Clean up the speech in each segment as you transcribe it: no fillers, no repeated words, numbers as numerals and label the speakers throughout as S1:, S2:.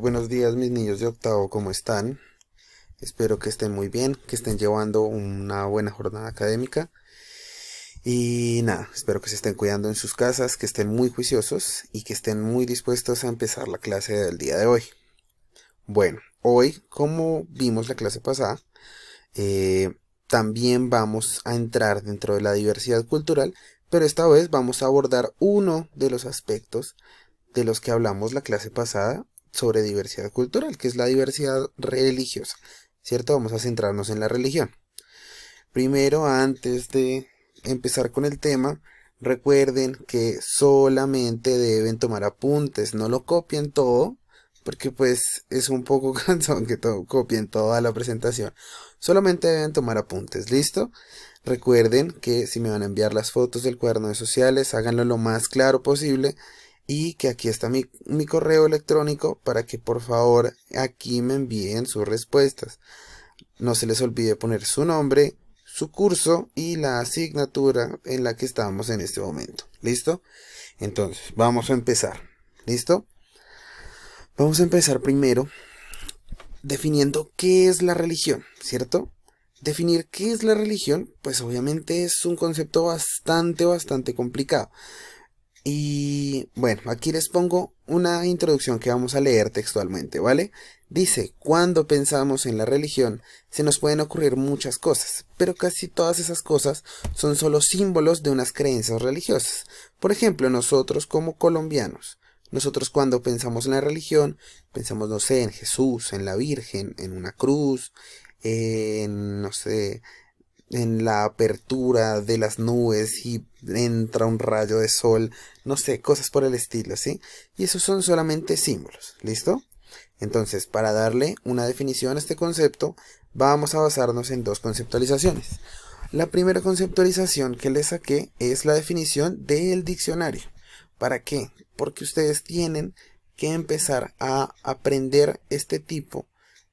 S1: buenos días mis niños de octavo, ¿cómo están? Espero que estén muy bien, que estén llevando una buena jornada académica y nada, espero que se estén cuidando en sus casas, que estén muy juiciosos y que estén muy dispuestos a empezar la clase del día de hoy. Bueno, hoy, como vimos la clase pasada, también vamos a entrar dentro de la diversidad cultural, pero esta vez vamos a abordar uno de los aspectos de los que hablamos la clase pasada sobre diversidad cultural, que es la diversidad religiosa, ¿cierto? Vamos a centrarnos en la religión. Primero, antes de empezar con el tema, recuerden que solamente deben tomar apuntes, no lo copien todo, porque pues es un poco cansón que copien toda la presentación. Solamente deben tomar apuntes, ¿listo? Recuerden que si me van a enviar las fotos del cuaderno de sociales, háganlo lo más claro posible y que aquí está mi correo electrónico para que por favor aquí me envíen sus respuestas. No se les olvide poner su nombre, su curso y la asignatura en la que estamos en este momento. ¿Listo? Entonces, vamos a empezar. ¿Listo? Vamos a empezar primero definiendo qué es la religión, ¿cierto? Definir qué es la religión, pues obviamente es un concepto bastante complicado. Y bueno, aquí les pongo una introducción que vamos a leer textualmente, ¿vale? Dice, cuando pensamos en la religión, se nos pueden ocurrir muchas cosas, pero casi todas esas cosas son solo símbolos de unas creencias religiosas. Por ejemplo, nosotros como colombianos, nosotros cuando pensamos en la religión, pensamos, no sé, en Jesús, en la Virgen, en una cruz, en, no sé, en la apertura de las nubes y entra un rayo de sol, no sé, cosas por el estilo, ¿sí? Y esos son solamente símbolos, ¿listo? Entonces, para darle una definición a este concepto, vamos a basarnos en dos conceptualizaciones. La primera conceptualización que les saqué es la definición del diccionario. ¿Para qué? Porque ustedes tienen que empezar a aprender este tipo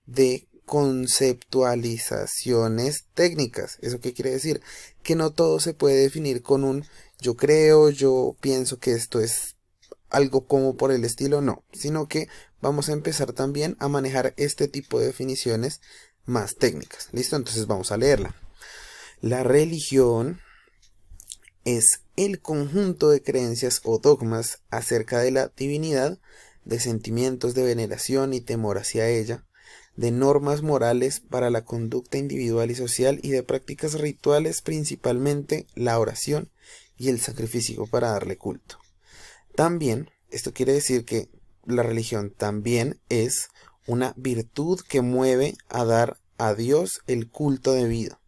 S1: de conceptualizaciones técnicas. ¿Eso qué quiere decir? Que no todo se puede definir con un yo creo, yo pienso que esto es algo como por el estilo, no, sino que vamos a empezar también a manejar este tipo de definiciones más técnicas. ¿Listo? Entonces vamos a leerla. La religión es el conjunto de creencias o dogmas acerca de la divinidad, de sentimientos de veneración y temor hacia ella, de normas morales para la conducta individual y social y de prácticas rituales, principalmente la oración y el sacrificio para darle culto. También, esto quiere decir que la religión también es una virtud que mueve a dar a Dios el culto debido,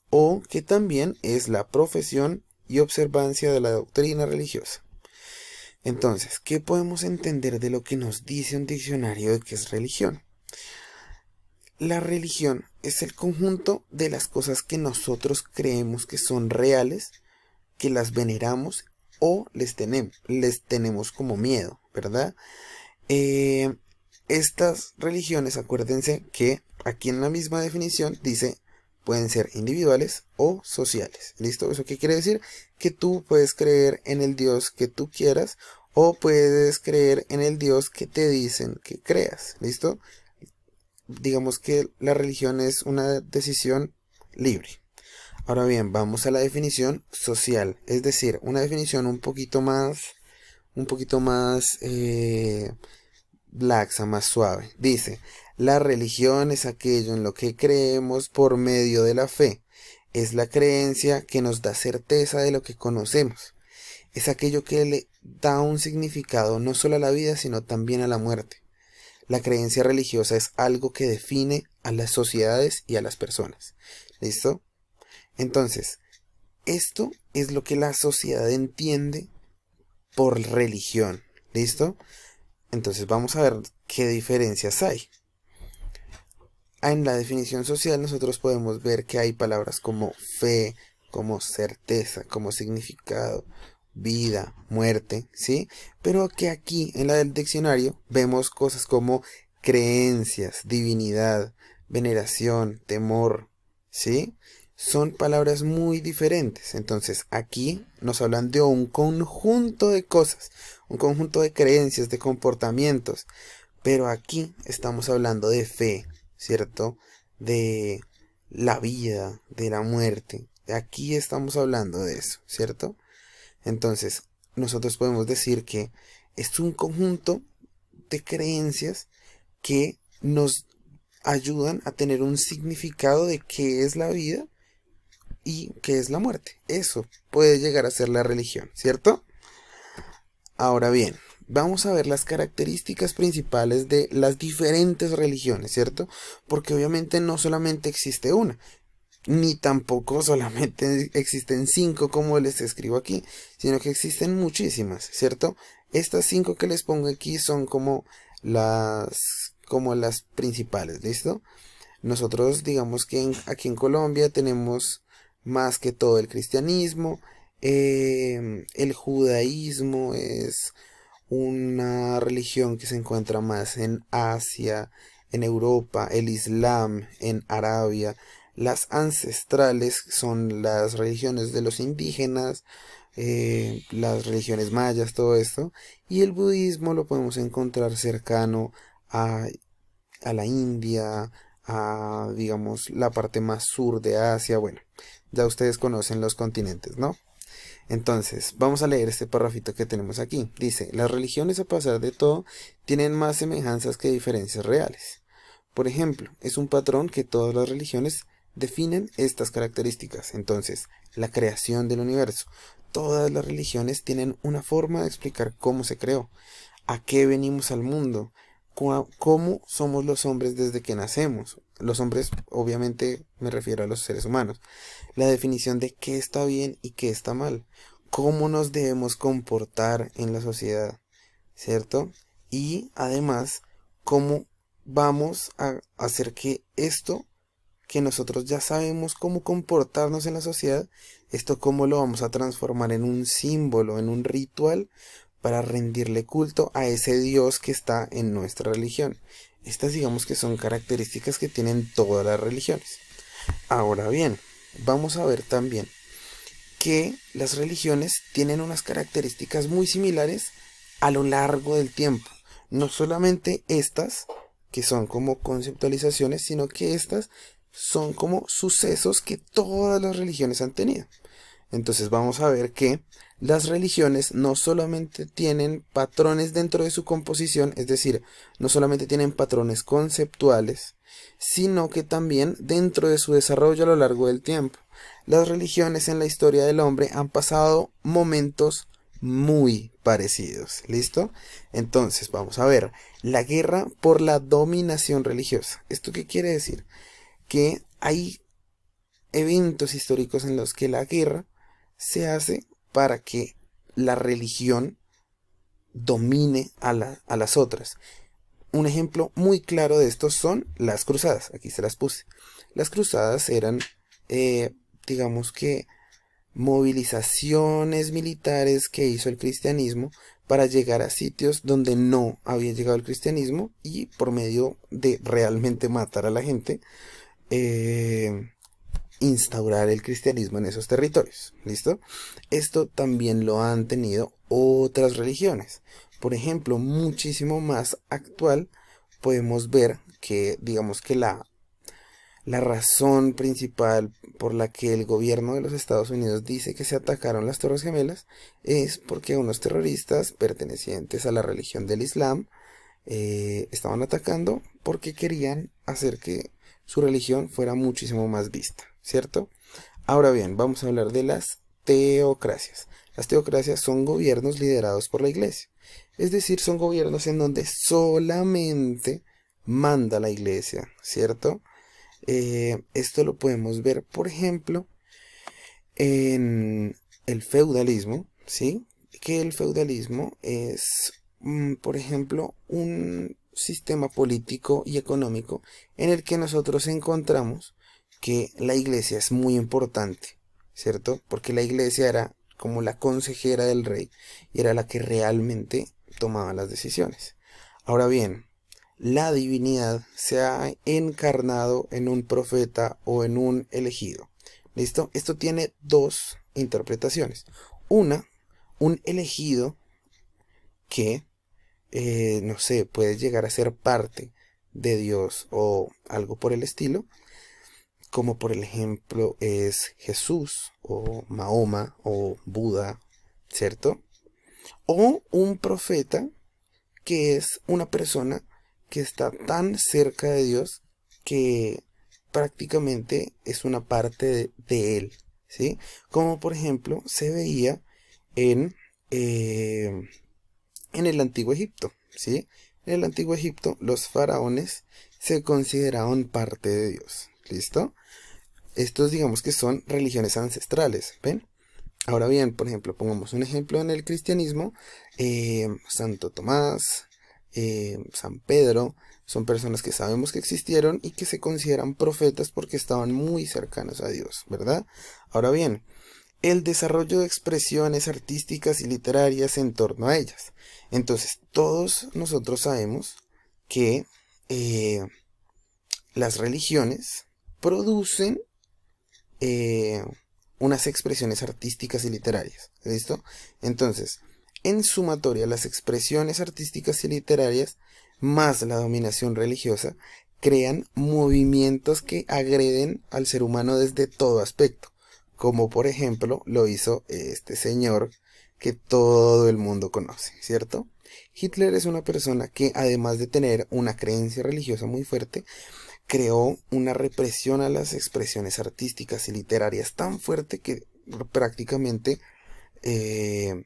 S1: o que también es la profesión y observancia de la doctrina religiosa. Entonces, ¿qué podemos entender de lo que nos dice un diccionario de qué es religión? La religión es el conjunto de las cosas que nosotros creemos que son reales, que las veneramos o les tenemos como miedo, ¿verdad? Estas religiones, acuérdense que aquí en la misma definición dice pueden ser individuales o sociales. ¿Listo? ¿Eso qué quiere decir? Que tú puedes creer en el Dios que tú quieras o puedes creer en el Dios que te dicen que creas. ¿Listo? Digamos que la religión es una decisión libre. Ahora bien, vamos a la definición social, es decir, una definición un poquito más laxa, más suave. Dice, la religión es aquello en lo que creemos por medio de la fe. Es la creencia que nos da certeza de lo que conocemos. Es aquello que le da un significado no solo a la vida, sino también a la muerte. La creencia religiosa es algo que define a las sociedades y a las personas. ¿Listo? Entonces, esto es lo que la sociedad entiende por religión. ¿Listo? Entonces vamos a ver qué diferencias hay. En la definición social nosotros podemos ver que hay palabras como fe, como certeza, como significado, vida, muerte, ¿sí? Pero que aquí en la del diccionario vemos cosas como creencias, divinidad, veneración, temor, ¿sí? Son palabras muy diferentes. Entonces aquí nos hablan de un conjunto de cosas, un conjunto de creencias, de comportamientos, Pero aquí estamos hablando de fe, ¿cierto? De la vida, de la muerte. Aquí estamos hablando de eso, ¿cierto? Entonces, nosotros podemos decir que es un conjunto de creencias que nos ayudan a tener un significado de qué es la vida y qué es la muerte. Eso puede llegar a ser la religión, ¿cierto? Ahora bien, vamos a ver las características principales de las diferentes religiones, ¿cierto? Porque obviamente no solamente existe una, ni tampoco solamente existen 5 como les escribo aquí, sino que existen muchísimas, ¿cierto? Estas 5 que les pongo aquí son como las principales, ¿listo? Nosotros digamos que aquí en Colombia tenemos más que todo el cristianismo, el judaísmo es una religión que se encuentra más en Asia, en Europa, el Islam en Arabia, las ancestrales son las religiones de los indígenas, las religiones mayas, todo esto, y el budismo lo podemos encontrar cercano a, a la India, a digamos la parte más sur de Asia, bueno, ya ustedes conocen los continentes, ¿no? Entonces, vamos a leer este párrafito que tenemos aquí. Dice, las religiones a pesar de todo tienen más semejanzas que diferencias reales. Por ejemplo, es un patrón que todas las religiones definen estas características. Entonces, la creación del universo. Todas las religiones tienen una forma de explicar cómo se creó, a qué venimos al mundo, cómo somos los hombres desde que nacemos. Los hombres, obviamente, me refiero a los seres humanos. La definición de qué está bien y qué está mal. Cómo nos debemos comportar en la sociedad, ¿cierto? Y además, cómo vamos a hacer que esto, que nosotros ya sabemos cómo comportarnos en la sociedad, esto cómo lo vamos a transformar en un símbolo, en un ritual para rendirle culto a ese Dios que está en nuestra religión. Estas digamos que son características que tienen todas las religiones. Ahora bien, vamos a ver también que las religiones tienen unas características muy similares a lo largo del tiempo. No solamente estas, que son como conceptualizaciones, sino que estas son como sucesos que todas las religiones han tenido. Entonces vamos a ver que las religiones no solamente tienen patrones dentro de su composición, es decir, no solamente tienen patrones conceptuales, sino que también dentro de su desarrollo a lo largo del tiempo. Las religiones en la historia del hombre han pasado momentos muy parecidos. ¿Listo? Entonces vamos a ver la guerra por la dominación religiosa. ¿Esto qué quiere decir? Que hay eventos históricos en los que la guerra se hace para que la religión domine a las otras. Un ejemplo muy claro de esto son las cruzadas. Aquí se las puse. Las cruzadas eran, digamos que, movilizaciones militares que hizo el cristianismo para llegar a sitios donde no había llegado el cristianismo y por medio de realmente matar a la gente, instaurar el cristianismo en esos territorios. ¿Listo? Esto también lo han tenido otras religiones. Por ejemplo, muchísimo más actual, podemos ver que, digamos que la razón principal por la que el gobierno de los Estados Unidos dice que se atacaron las Torres Gemelas es porque unos terroristas pertenecientes a la religión del Islam estaban atacando porque querían hacer que su religión fuera muchísimo más vista, ¿cierto? Ahora bien, vamos a hablar de las teocracias. Las teocracias son gobiernos liderados por la iglesia, es decir, son gobiernos en donde solamente manda la iglesia, ¿cierto? Esto lo podemos ver, por ejemplo, en el feudalismo, ¿sí? Que el feudalismo es, por ejemplo, un sistema político y económico en el que nosotros encontramos que la iglesia es muy importante, ¿cierto? Porque la iglesia era como la consejera del rey y era la que realmente tomaba las decisiones. Ahora bien, la divinidad se ha encarnado en un profeta o en un elegido. ¿Listo? Esto tiene dos interpretaciones. Una, un elegido que no sé, puedes llegar a ser parte de Dios o algo por el estilo, como por ejemplo es Jesús o Mahoma o Buda, ¿cierto? O un profeta que es una persona que está tan cerca de Dios que prácticamente es una parte de él, ¿sí? Como por ejemplo se veía en, eh, en el antiguo Egipto, ¿sí? En el antiguo Egipto los faraones se consideraban parte de Dios, ¿listo? Estos digamos que son religiones ancestrales, ¿ven? Ahora bien, por ejemplo, pongamos un ejemplo en el cristianismo, Santo Tomás, San Pedro, son personas que sabemos que existieron y que se consideran profetas porque estaban muy cercanos a Dios, ¿verdad? Ahora bien, el desarrollo de expresiones artísticas y literarias en torno a ellas. Entonces, todos nosotros sabemos que las religiones producen eh, unas expresiones artísticas y literarias. ¿Listo? Entonces, en sumatoria, las expresiones artísticas y literarias más la dominación religiosa crean movimientos que agreden al ser humano desde todo aspecto, como por ejemplo lo hizo este señor que todo el mundo conoce, ¿cierto? Hitler es una persona que además de tener una creencia religiosa muy fuerte, creó una represión a las expresiones artísticas y literarias tan fuerte que prácticamente eh,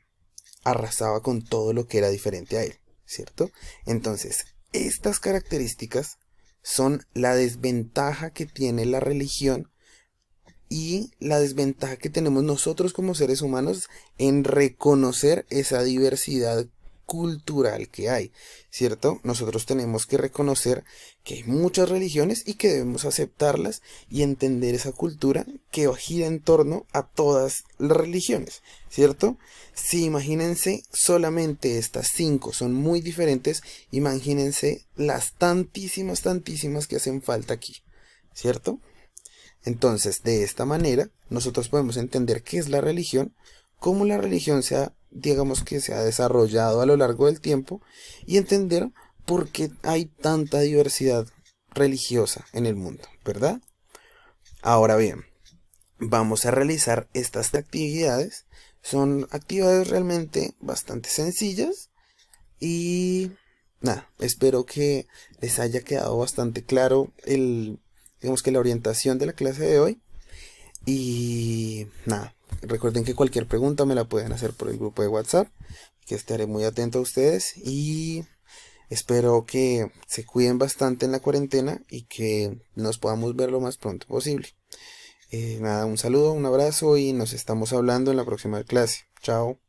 S1: arrasaba con todo lo que era diferente a él, ¿cierto? Entonces, estas características son la desventaja que tiene la religión y la desventaja que tenemos nosotros como seres humanos en reconocer esa diversidad cultural que hay, ¿cierto? Nosotros tenemos que reconocer que hay muchas religiones y que debemos aceptarlas y entender esa cultura que gira en torno a todas las religiones, ¿cierto? Si imagínense solamente estas cinco son muy diferentes, imagínense las tantísimas que hacen falta aquí, ¿cierto? Entonces, de esta manera, nosotros podemos entender qué es la religión, cómo la religión digamos que se ha desarrollado a lo largo del tiempo y entender por qué hay tanta diversidad religiosa en el mundo, ¿verdad? Ahora bien, vamos a realizar estas actividades. Son actividades realmente bastante sencillas y nada, espero que les haya quedado bastante claro digamos que la orientación de la clase de hoy. Y nada, recuerden que cualquier pregunta me la pueden hacer por el grupo de WhatsApp, que estaré muy atento a ustedes y espero que se cuiden bastante en la cuarentena y que nos podamos ver lo más pronto posible. Nada, un saludo, un abrazo y nos estamos hablando en la próxima clase. Chao.